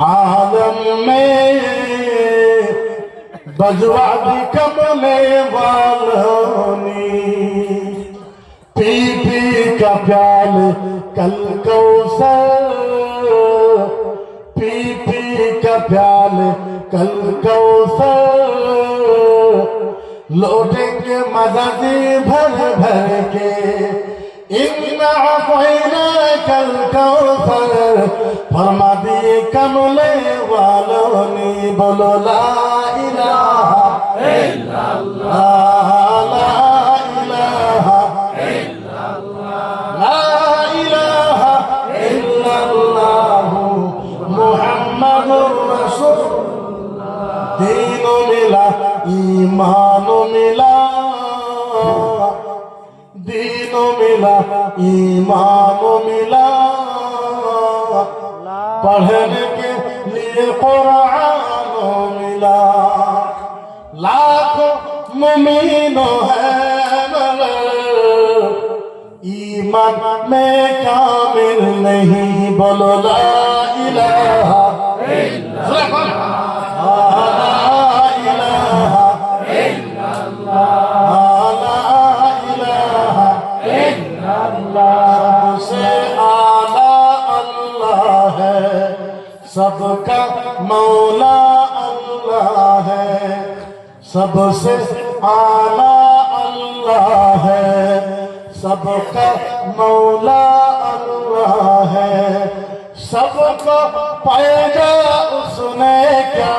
आलम में बजवा दी कमले वालों ने पी पी का प्याल कल कौसर पी पी का प्याल कल कौसर लौटेंगे मजा से भर भर के इन्ना अफ़ैना कल कौसर फरमा दिए कमले वालों ने बोलो ला इलाहा इल्लल्लाह ला इलाहा इल्लल्लाह ला इलाहा इल्लल्लाह मुहम्मदुर रसूलुल्लाह दीन मिला ईमान मिला दीन मिला ईमान मिला पढ़ने के लिए कुरान मिला लाखों मुमीनो है मगर ईमान में कामिल नहीं बोलो ला इलाहा इल्लल्लाह सबका मौला अल्लाह है सबसे आला अल्लाह है सबका मौला अल्लाह है सबको पैदा उसने क्या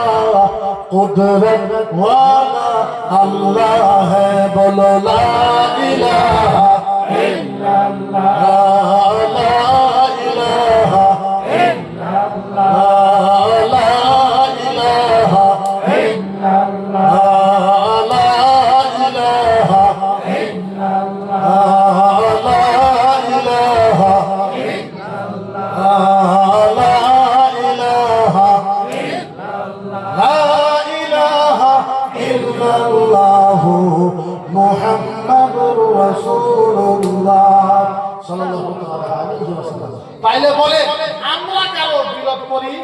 कुदरत वाला अल्लाह है बोलो ला इलाहा इल्लल्लाह ला इलाहा মুহাম্মাদুর রাসূলুল্লাহ সাল্লাল্লাহু আলাইহি ওয়াসাল্লাম। তাইলে বলে আমরা কারো বিরোধ করি